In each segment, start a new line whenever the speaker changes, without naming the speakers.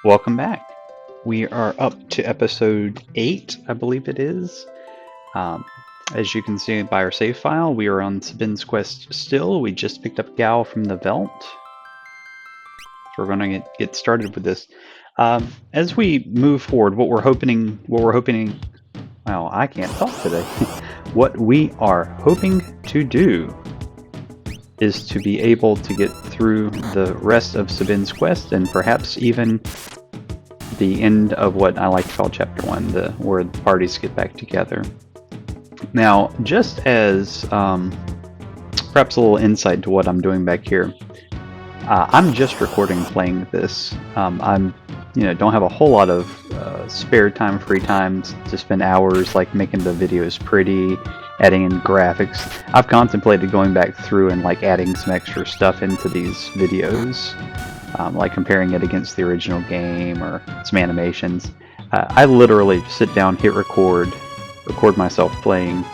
Welcome back. We are up to episode 8, I believe it is. Um, as you can see by our save file, we are on Sabin's quest still. We just picked up Gal from the Veld. So we're going to get started with this. As we move forward, what we're hoping, well, I can't talk today. What we are hoping to do is to be able to get through the rest of Sabin's quest and perhaps even the end of what I like to call Chapter 1, where the parties get back together. Now, just as perhaps a little insight to what I'm doing back here, I'm just recording playing this. I'm don't have a whole lot of spare time, free time to spend hours like making the videos pretty, adding in graphics. I've contemplated going back through and like adding some extra stuff into these videos, like comparing it against the original game or some animations. I literally sit down, hit record myself playing,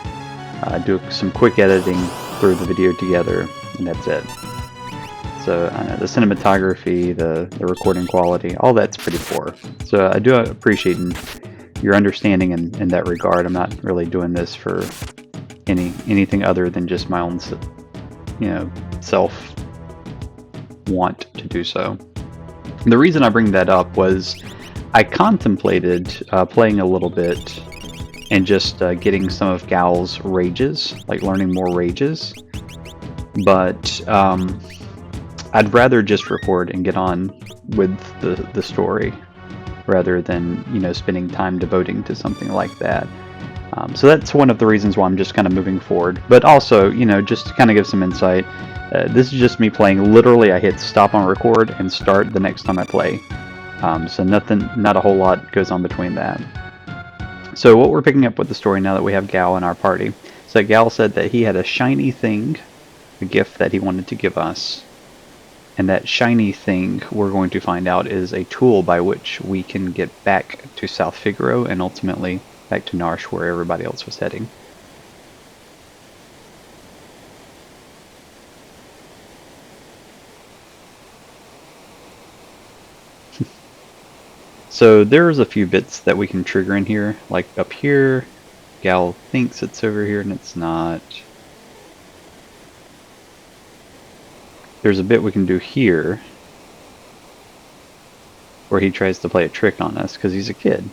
do some quick editing, throw the video together, and that's it. So the cinematography, the recording quality, all that's pretty poor. So I do appreciate your understanding in that regard. I'm not really doing this for anything other than just my own, self want to do so. The reason I bring that up was I contemplated playing a little bit and just getting some of Gal's rages, like learning more rages, but I'd rather just record and get on with the story rather than spending time devoting to something like that. So that's one of the reasons why I'm just kind of moving forward. But also, just to kind of give some insight, this is just me playing. Literally, I hit stop on record and start the next time I play. So not a whole lot goes on between that. So what we're picking up with the story now that we have Gal in our party. So Gal said that he had a shiny thing, a gift that he wanted to give us. And that shiny thing, we're going to find out, is a tool by which we can get back to South Figaro and ultimately back to Narshe, where everybody else was heading. So there's a few bits that we can trigger in here, like up here. Gal thinks it's over here and it's not. There's a bit we can do here where he tries to play a trick on us because he's a kid.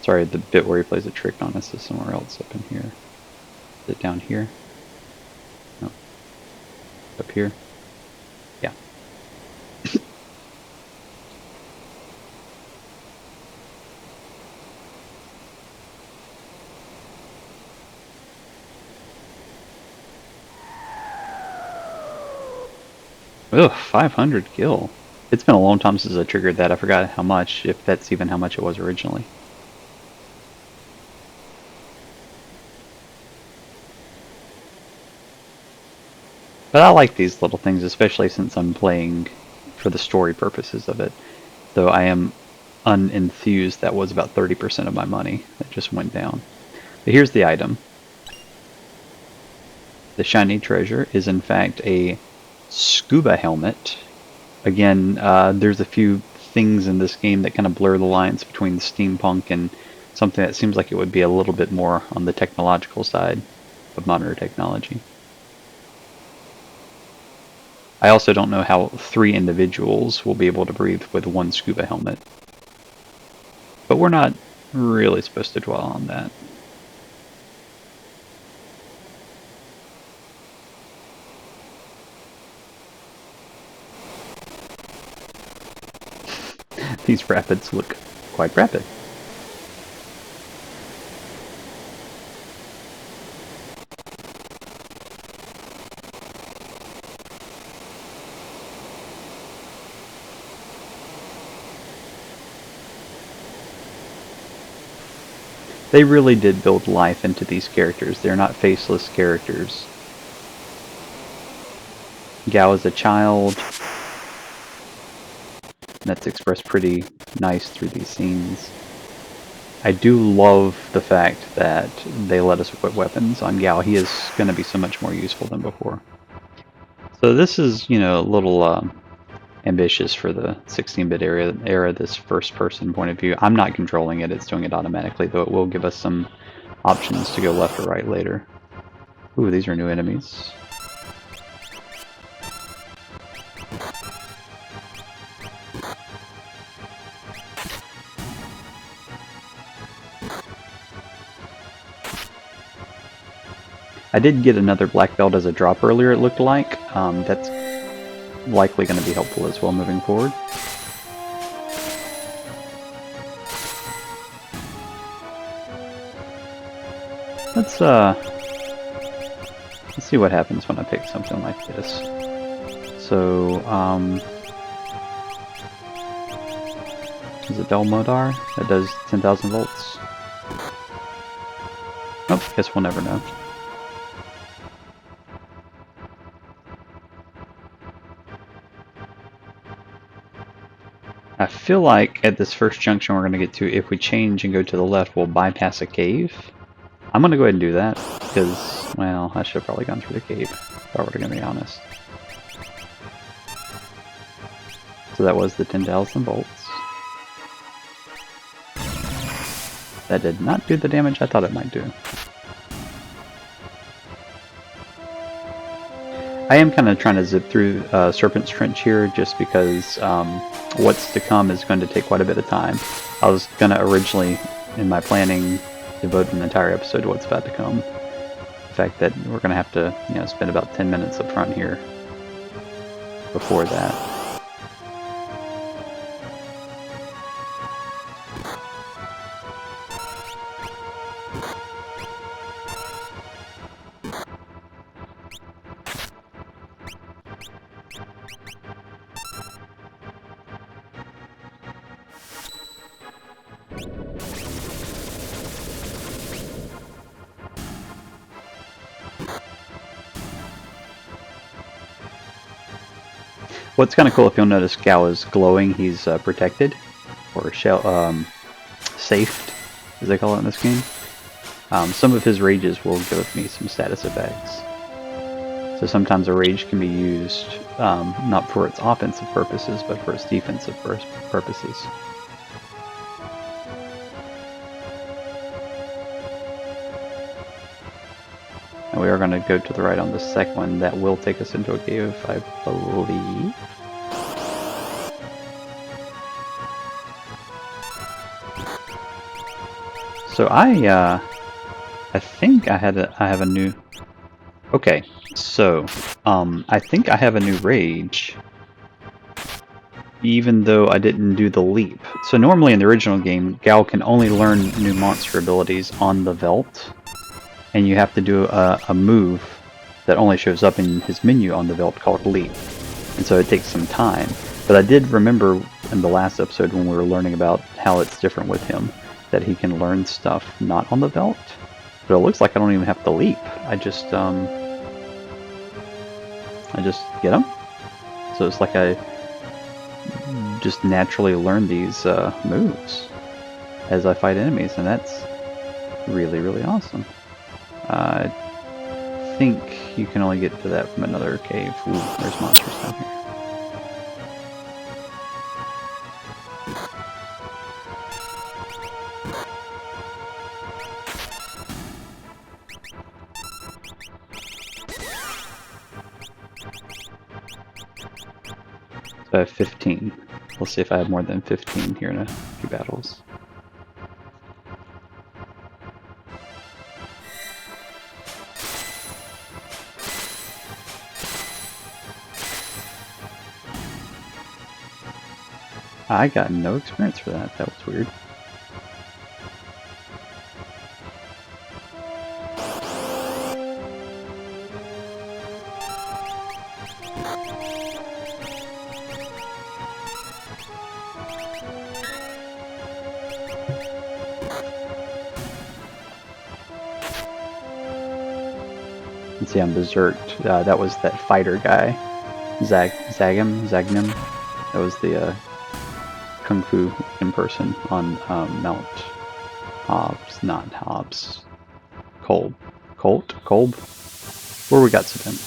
Sorry, the bit where he plays a trick on us is somewhere else up in here. Is it down here? No. Up here? Yeah. Ugh, 500 gil. It's been a long time since I triggered that. I forgot how much, if that's even how much it was originally. But I like these little things, especially since I'm playing for the story purposes of it. Though I am unenthused, that was about 30% of my money that just went down. But here's the item. The shiny treasure is in fact a scuba helmet. Again, there's a few things in this game that kind of blur the lines between the steampunk and something that seems like it would be a little bit more on the technological side of modern technology. I also don't know how 3 individuals will be able to breathe with one scuba helmet. But we're not really supposed to dwell on that. These rapids look quite rapid. They really did build life into these characters. They're not faceless characters. Gao is a child. That's expressed pretty nice through these scenes. I do love the fact that they let us equip weapons on Gao. He is going to be so much more useful than before. So this is, you know, a little ambitious for the 16-bit era, this first-person point of view. I'm not controlling it, it's doing it automatically, though it will give us some options to go left or right later. Ooh, these are new enemies. I did get another black belt as a drop earlier, it looked like. That's likely going to be helpful as well moving forward. Let's see what happens when I pick something like this. So, is it Belmodar? That does 10,000 volts. Oh, guess we'll never know. I feel like at this first junction we're going to get to, if we change and go to the left, we'll bypass a cave. I'm going to go ahead and do that, because, well, I should have probably gone through the cave, if I were going to be honest. So that was the 10,000 volts. That did not do the damage I thought it might do. I am kind of trying to zip through Serpent's Trench here, just because what's to come is going to take quite a bit of time. I was going to originally, in my planning, devote an entire episode to what's about to come. The fact that we're going to have to, you know, spend about 10 minutes up front here before that. What's kind of cool, if you'll notice, Gao is glowing. He's protected, or safed, as they call it in this game. Some of his rages will give me some status effects. So sometimes a rage can be used not for its offensive purposes, but for its defensive purposes. And we are going to go to the right on the second one. That will take us into a cave, I believe. So I think I have a new. Okay, so I think I have a new rage, even though I didn't do the leap. So normally in the original game, Gao can only learn new monster abilities on the Veld, and you have to do a move that only shows up in his menu on the Veld called leap, and so it takes some time. But I did remember in the last episode when we were learning about how it's different with him, that he can learn stuff not on the Veld. But it looks like I don't even have to leap. I just get him. So it's like I just naturally learn these moves as I fight enemies, and that's really, really awesome. I think you can only get to that from another cave. Ooh, there's monsters down here. So I have 15. We'll see if I have more than 15 here in a few battles. I got no experience for that. That was weird. Let's see, I'm berserked. That was that fighter guy, Zagnum. That was the Kung Fu in person on Mount Hobbs, not Hobbs. Kolb. Colt? Kolb? Where we got Sabin?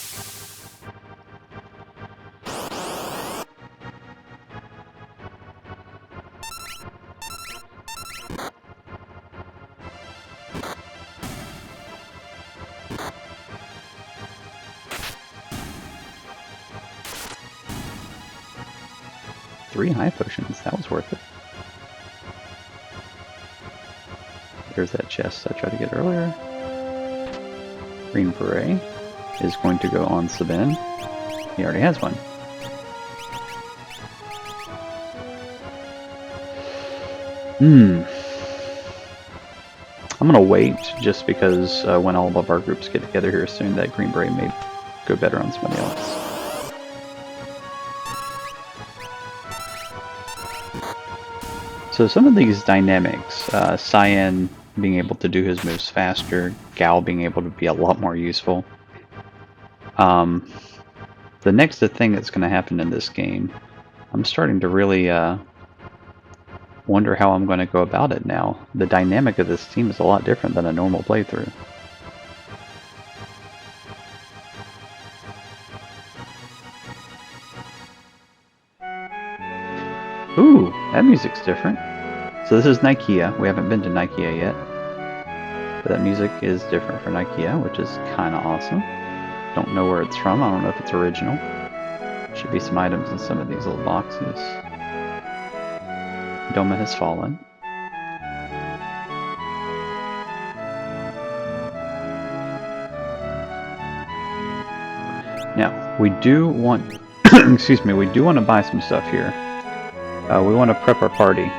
Three high potions, that was worth it. There's that chest I tried to get earlier. Green Beret is going to go on Sabin. He already has one. I'm gonna wait just because when all of our groups get together here soon, that Green Beret may go better on somebody else. So some of these dynamics, Cyan being able to do his moves faster, Gal being able to be a lot more useful. The next thing that's going to happen in this game, I'm starting to really wonder how I'm going to go about it now. The dynamic of this team is a lot different than a normal playthrough. Ooh, that music's different. So this is Nikea. We haven't been to Nikea yet. But that music is different for Nikea, which is kind of awesome. Don't know where it's from. I don't know if it's original. Should be some items in some of these little boxes. Doma has fallen. Now, we do want, excuse me, we do want to buy some stuff here. We want to prep our party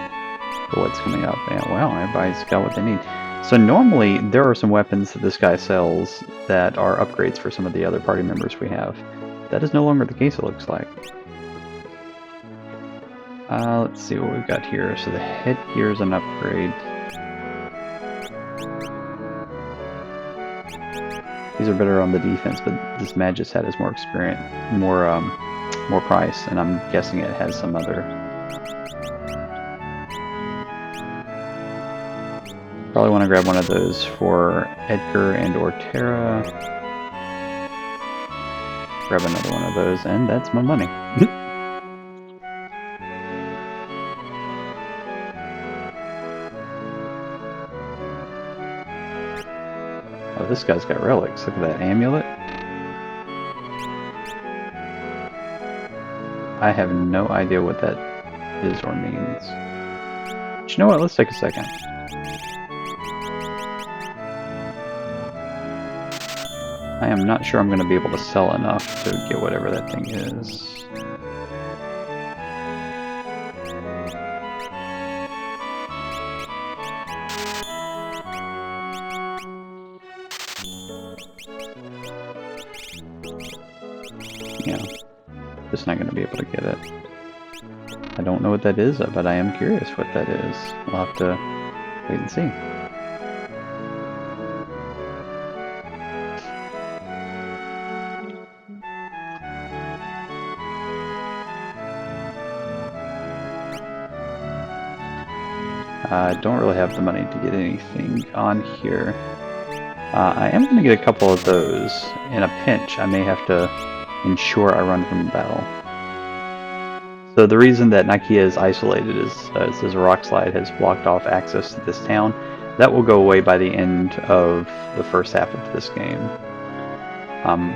for what's coming up. And wow, everybody's got what they need. So normally, there are some weapons that this guy sells that are upgrades for some of the other party members we have. That is no longer the case, it looks like. Let's see what we've got here. So the headgear is an upgrade. These are better on the defense, but this Magus hat is more experience, more price, and I'm guessing it has some other. Probably want to grab one of those for Edgar and or Terra. Grab another one of those, and that's my money. Oh, this guy's got relics. Look at that amulet. I have no idea what that is or means. But you know what? Let's take a second. I am not sure I'm going to be able to sell enough to get whatever that thing is. Yeah, just not going to be able to get it. I don't know what that is, but I am curious what that is. We'll have to wait and see. I don't really have the money to get anything on here. I am going to get a couple of those. In a pinch, I may have to ensure I run from battle. So the reason that Nikea is isolated is it says a rock slide has blocked off access to this town. That will go away by the end of the first half of this game,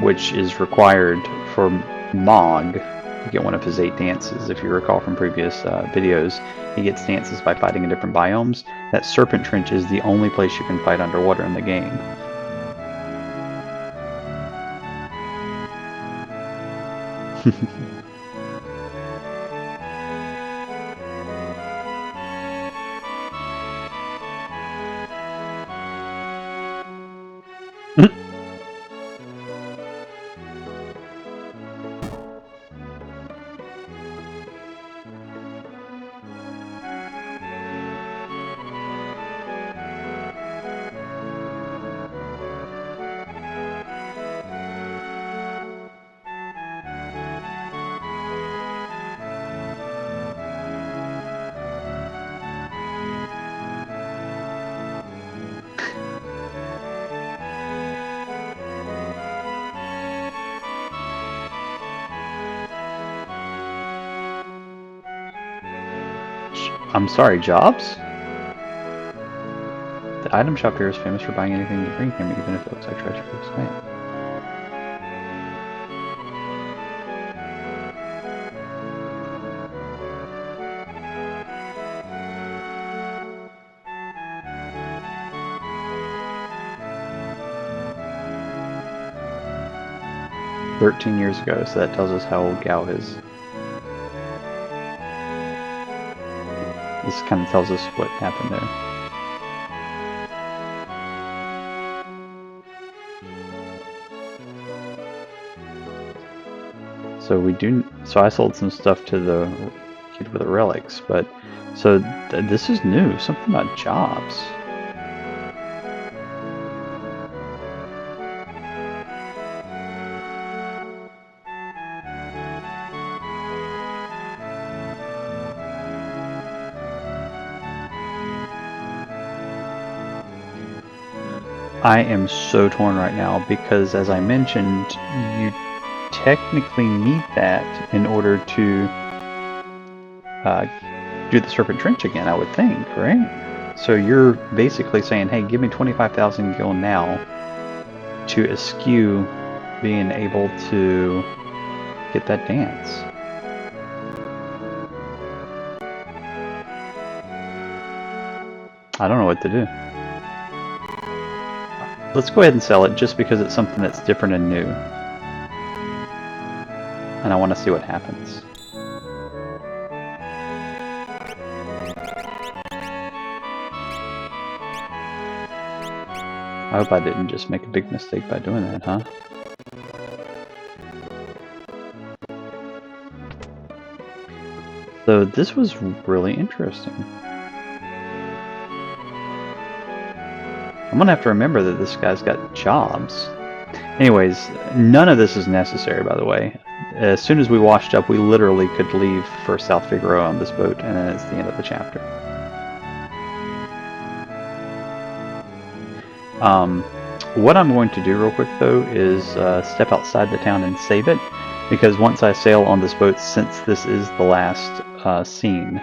which is required for Mog to get one of his 8 dances. If you recall from previous videos, he gets dances by fighting in different biomes. That Serpent Trench is the only place you can fight underwater in the game. I'm sorry, jobs? The item shop here is famous for buying anything you bring him, even if it looks like treasure. Explain. 13 years ago, so that tells us how old Gao is. This kind of tells us what happened there. So I sold some stuff to the kid with the relics, but so this is new. Something about jobs. I am so torn right now because, as I mentioned, you technically need that in order to do the Serpent Trench again, I would think, right? So you're basically saying, hey, give me 25,000 gil now to eschew being able to get that dance. I don't know what to do. Let's go ahead and sell it just because it's something that's different and new. And I want to see what happens. I hope I didn't just make a big mistake by doing that, huh? So this was really interesting. I'm gonna have to remember that this guy's got jobs. Anyways, none of this is necessary, by the way. As soon as we washed up, we literally could leave for South Figueroa on this boat, and then it's the end of the chapter. What I'm going to do real quick, though, is step outside the town and save it, because once I sail on this boat, since this is the last scene,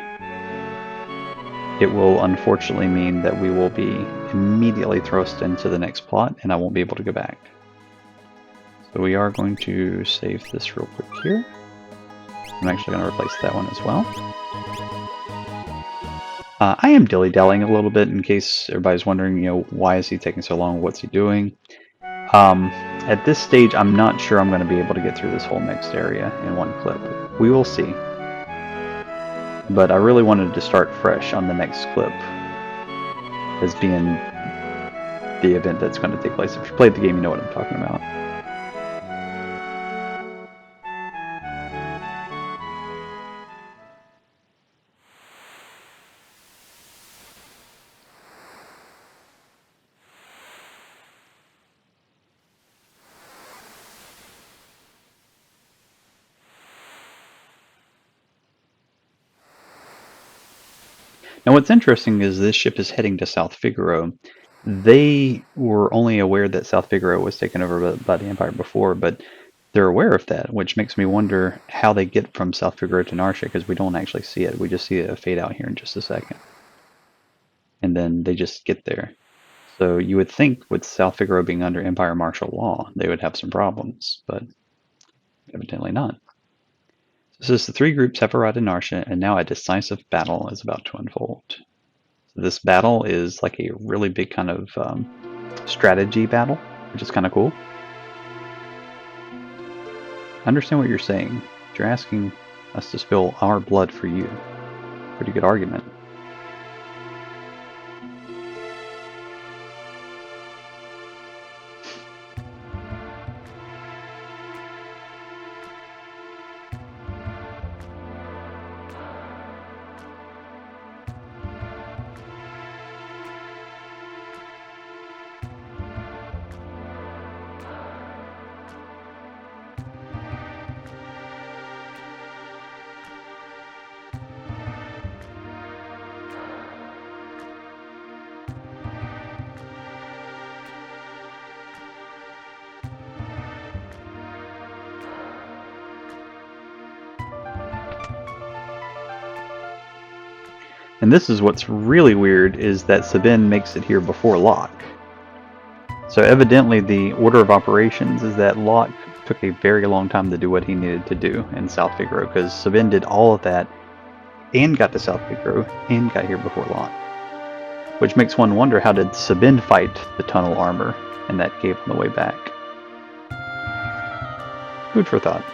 it will unfortunately mean that we will be immediately thrust into the next plot, and I won't be able to go back. So we are going to save this real quick here. I'm actually going to replace that one as well. I am dilly-dallying a little bit in case everybody's wondering, why is he taking so long? What's he doing? At this stage, I'm not sure I'm going to be able to get through this whole next area in one clip. We will see. But I really wanted to start fresh on the next clip as being the event that's going to take place. If you played the game, you know what I'm talking about. Now what's interesting is this ship is heading to South Figueroa. They were only aware that South Figueroa was taken over by the Empire before, but they're aware of that, which makes me wonder how they get from South Figueroa to Narsha, because we don't actually see it. We just see it fade out here in just a second. And then they just get there. So you would think with South Figueroa being under Empire martial law, they would have some problems, but evidently not. So the three groups have arrived in Narsha, and now a decisive battle is about to unfold. So this battle is like a really big kind of strategy battle, which is kind of cool. I understand what you're saying. You're asking us to spill our blood for you. Pretty good argument. And this is what's really weird, is that Sabin makes it here before Locke. So evidently the order of operations is that Locke took a very long time to do what he needed to do in South Figaro, because Sabin did all of that and got to South Figaro and got here before Locke. Which makes one wonder, how did Sabin fight the tunnel armor in that cave on the way back? Food for thought.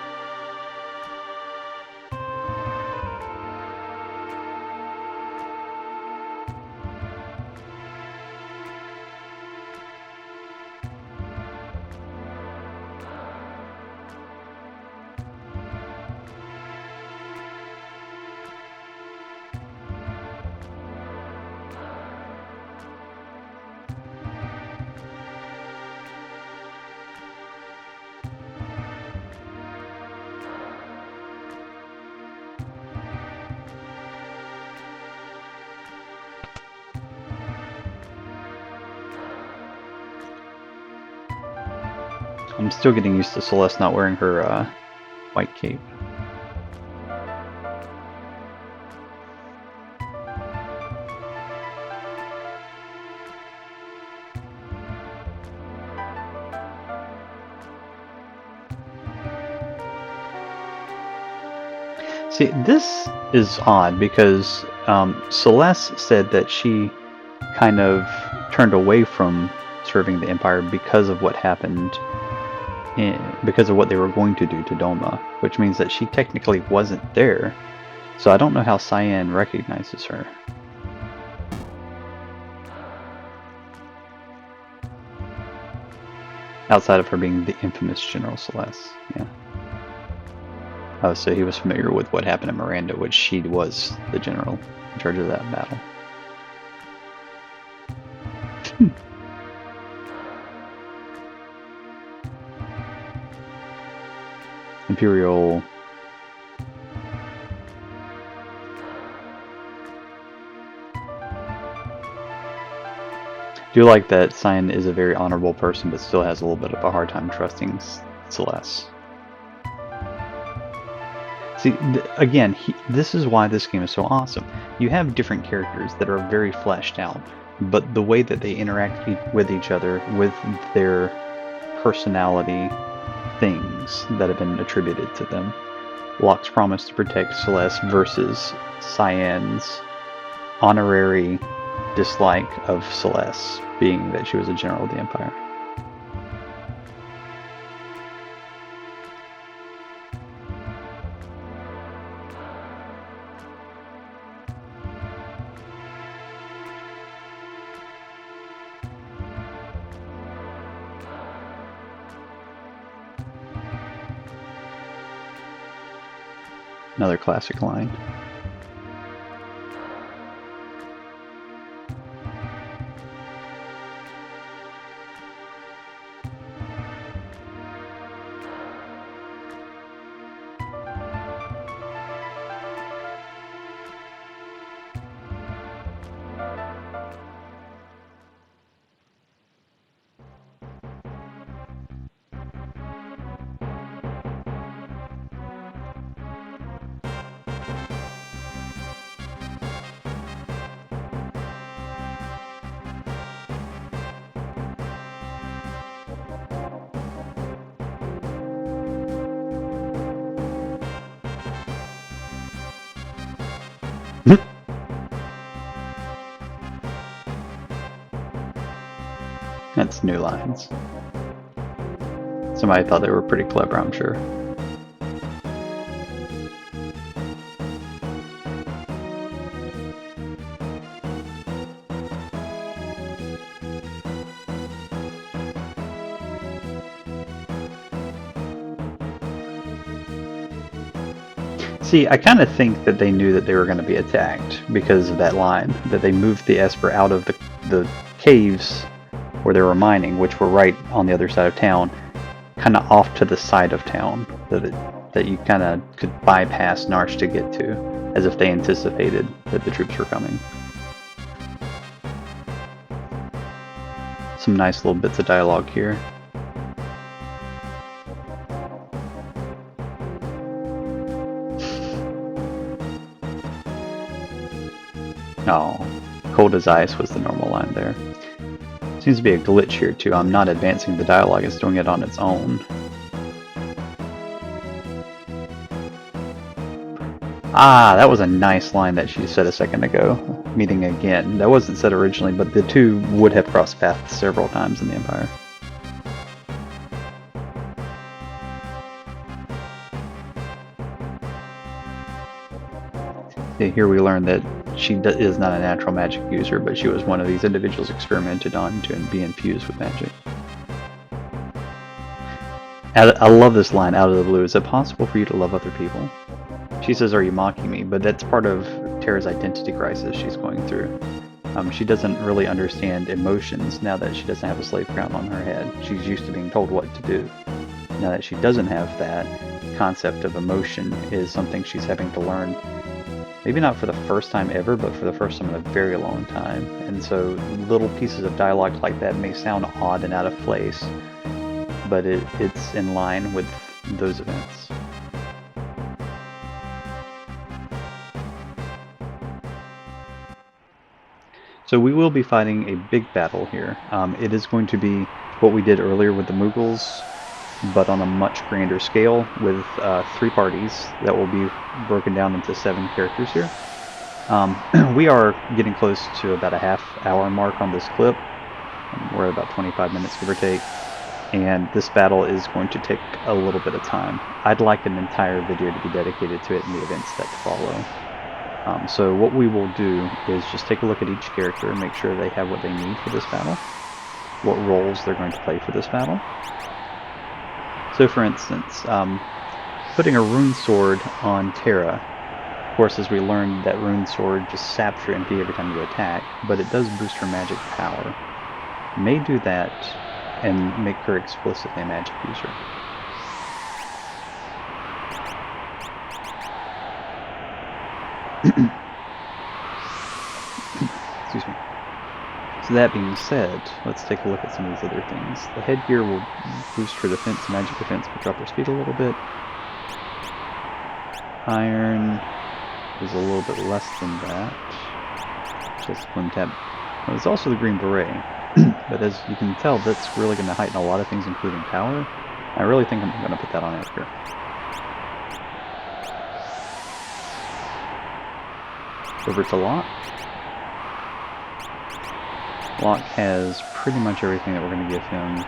I'm still getting used to Celeste not wearing her white cape. See, this is odd because Celeste said that she kind of turned away from serving the Empire because of what happened, because of what they were going to do to Doma, which means that she technically wasn't there. So I don't know how Cyan recognizes her. Outside of her being the infamous General Celeste, yeah. Oh, so he was familiar with what happened to Miranda, which she was the general in charge of that battle. Imperial... I do like that Cyan is a very honorable person, but still has a little bit of a hard time trusting Celeste. See, again, this is why this game is so awesome. You have different characters that are very fleshed out, but the way that they interact with each other, with their personality things that have been attributed to them. Locke's promise to protect Celeste versus Cyan's honorary dislike of Celeste, being that she was a general of the Empire. Another classic line. That's new lines. Somebody thought they were pretty clever, I'm sure. See, I kind of think that they knew that they were going to be attacked because of that line, that they moved the Esper out of the caves where they were mining, which were right on the other side of town, kind of off to the side of town, that you kind of could bypass Narsh to get to, as if they anticipated that the troops were coming. Some nice little bits of dialogue here. cold as ice was the normal line there. Seems to be a glitch here too. I'm not advancing the dialogue, it's doing it on its own. Ah, that was a nice line that she said a second ago. Meeting again. That wasn't said originally, but the two would have crossed paths several times in the Empire. Here we learn that she is not a natural magic user, but she was one of these individuals experimented on to be infused with magic. I love this line out of the blue. Is it possible for you to love other people? She says, are you mocking me? But that's part of Terra's identity crisis she's going through. She doesn't really understand emotions now that she doesn't have a slave crown on her head. She's used to being told what to do. Now that she doesn't have that, concept of emotion is something she's having to learn. Maybe not for the first time ever, but for the first time in a very long time. And so little pieces of dialogue like that may sound odd and out of place, but it's in line with those events. So we will be fighting a big battle here. It is going to be what we did earlier with the Mughals, but on a much grander scale with 3 parties that will be broken down into 7 characters here. We are getting close to about a half-hour mark on this clip. We're at about 25 minutes, give or take. And this battle is going to take a little bit of time. I'd like an entire video to be dedicated to it and the events that follow. So what we will do is just take a look at each character and make sure they have what they need for this battle, what roles they're going to play for this battle. So for instance, putting a rune sword on Terra, of course as we learned that rune sword just saps your MP every time you attack, but it does boost her magic power. May do that and make her explicitly a magic user. Excuse me. So that being said, let's take a look at some of these other things. The headgear will boost her defense, magic defense, but drop her speed a little bit. Iron is a little bit less than that. Just one tab. Well, there's also the green beret, but as you can tell, that's really going to heighten a lot of things, including power. I really think I'm going to put that on Edgar. Over to Locke. Locke has pretty much everything that we're going to give him,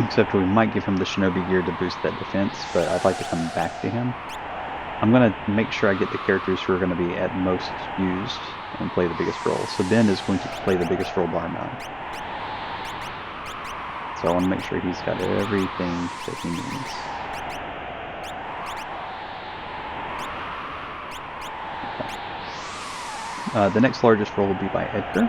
except we might give him the shinobi gear to boost that defense, but I'd like to come back to him. I'm going to make sure I get the characters who are going to be at most used and play the biggest role. So Ben is going to play the biggest role bar none. So I want to make sure he's got everything that he needs. The next largest role will be by Edgar.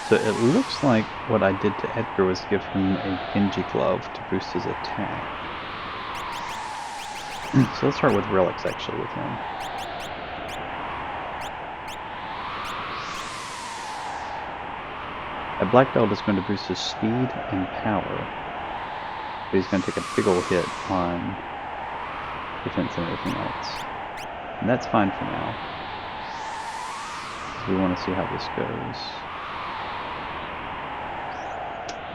So it looks like what I did to Edgar was give him a Genji glove to boost his attack. So let's start with relics actually with him. A black belt is going to boost his speed and power. But he's going to take a big ol' hit on defense and everything else. And that's fine for now. We want to see how this goes.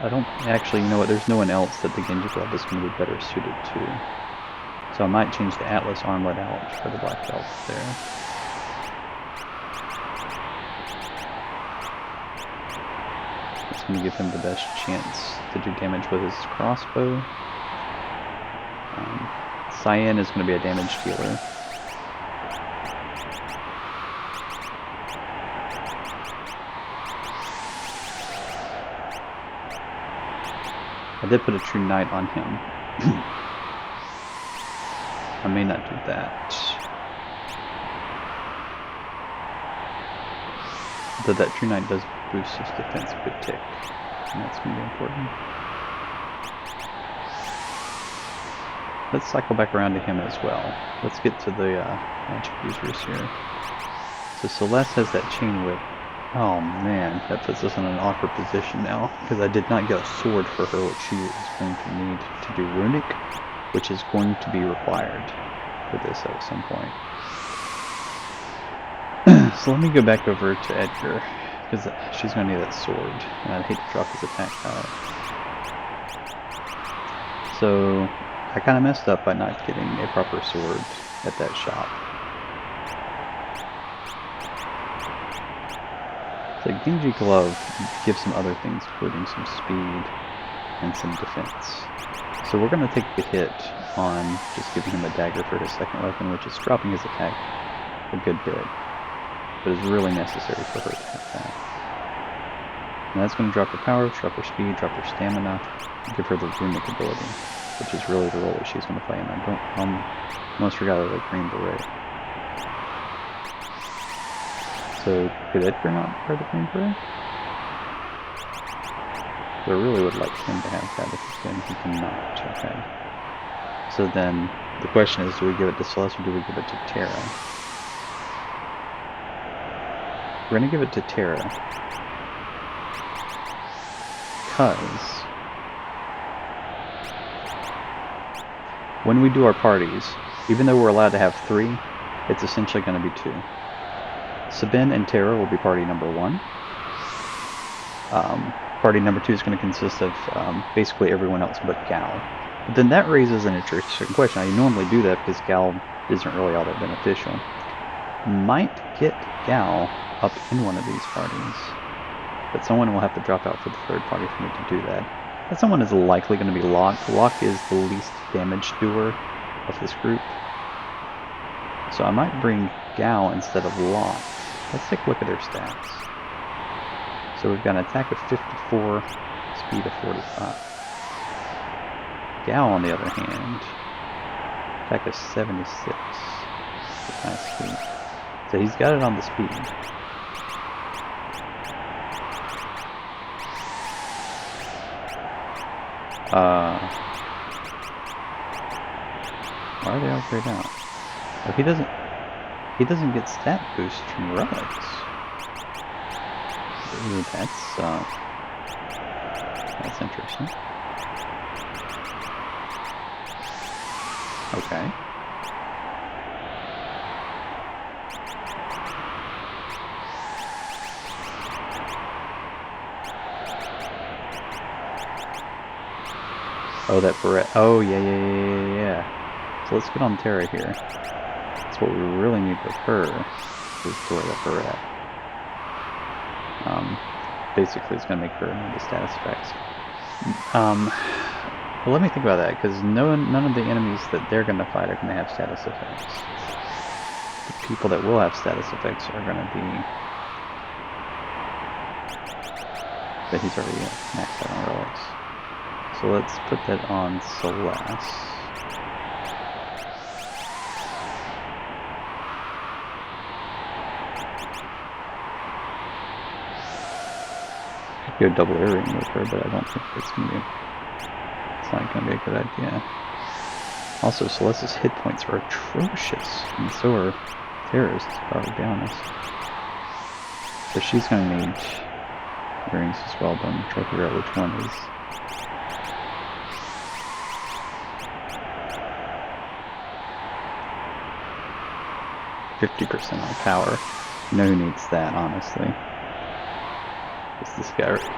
I don't actually, you know what, there's no one else that the Genji glove is going to be better suited to. So I might change the Atlas armlet out for the black belt there. It's going to give him the best chance to do damage with his crossbow. Cyan is going to be a damage dealer. I did put a True Knight on him. I may not do that. Though that True Knight does boost his defense a good tick. And that's going to be important. Let's cycle back around to him as well. Let's get to the magic users here. So Celeste has that chain whip. Oh man, that puts us in an awkward position now, because I did not get a sword for her, which she is going to need to do runic, which is going to be required for this at some point. So let me go back over to Edgar, because she's going to need that sword, and I'd hate to drop his attack die. So I kind of messed up by not getting a proper sword at that shop. The Genji Glove gives some other things, including some speed and some defense. So we're going to take the hit on just giving him a dagger for his second weapon, which is dropping his attack a good bit. But it's really necessary for her to have that. And that's going to drop her power, drop her speed, drop her stamina, and give her the runic ability, which is really the role that she's going to play. And I almost forgot about the green beret. So could Edgar not wear the green beret? I really would like him to have that if he can. He cannot. Okay. So then the question is, do we give it to Celeste or do we give it to Terra? We're going to give it to Terra. Because when we do our parties, even though we're allowed to have 3, it's essentially going to be 2. Sabin and Terra will be party number 1. Party number 2 is going to consist of basically everyone else but Gal. But then that raises an interesting question. I normally do that because Gal isn't really all that beneficial. Might get Gal up in one of these parties, but someone will have to drop out for the third party for me to do that. That someone is likely going to be Locke. Locke is the least damage doer of this group. So I might bring Gal instead of Locke. Let's take a look at their stats. So we've got an attack of 54, speed of 45. Gal, on the other hand, attack of 76 with high speed. So he's got it on the speed. Why are they all grayed out? Oh, he doesn't get stat boost from relics. Ooh, that's interesting. Okay. Oh, that beret. Oh, yeah. So let's get on Terra here. That's what we really need with her, is to wear that beret. Basically, it's going to make her immune to status effects. Well, let me think about that, because none of the enemies that they're going to fight are going to have status effects. The people that will have status effects are going to be... But he's already maxed out on relics. So let's put that on Celeste. Go double earring with her, but I don't think it's not gonna be a good idea. Also, Celeste's hit points are atrocious, and so are Terra's, to be honest. So she's gonna need earrings as well, but I'm trying to figure out which one is. %50% on power. You know who needs that, honestly? It's this guy right here.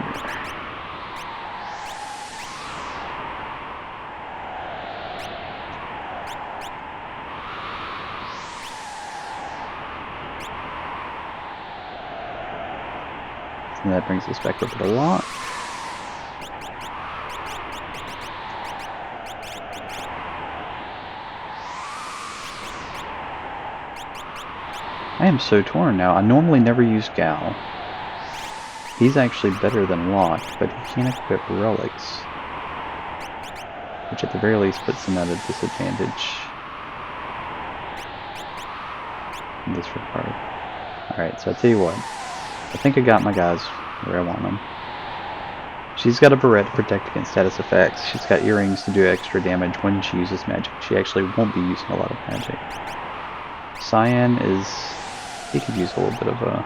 And that brings us back over to Locke. I am so torn now. I normally never use Gal. He's actually better than Locke, but he can't equip relics, which at the very least puts him at a disadvantage in this regard. Alright, so I'll tell you what. I think I got my guys where I want them. She's got a beret to protect against status effects. She's got earrings to do extra damage when she uses magic. She actually won't be using a lot of magic. Cyan is... he could use a little bit of a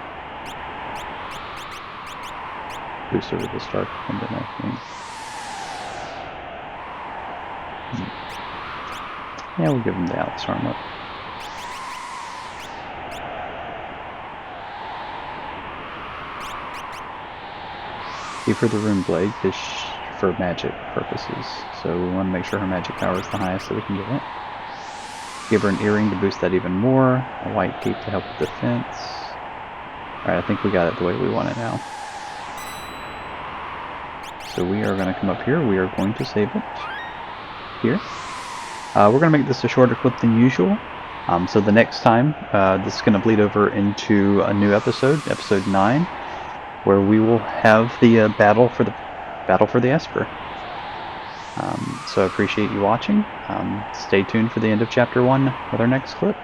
boost over the Stark Pendant, I think. Yeah, we'll give him the Atlas armor. Give her the rune blade for magic purposes. So we want to make sure her magic power is the highest that we can get it. Give her an earring to boost that even more. A white cape to help with defense. Alright, I think we got it the way we want it now. So we are going to come up here. We are going to save it here. We're going to make this a shorter clip than usual. So the next time, this is going to bleed over into a new episode, episode 9, where we will have the battle for the Esper. So I appreciate you watching. Stay tuned for the end of chapter 1 with our next clip.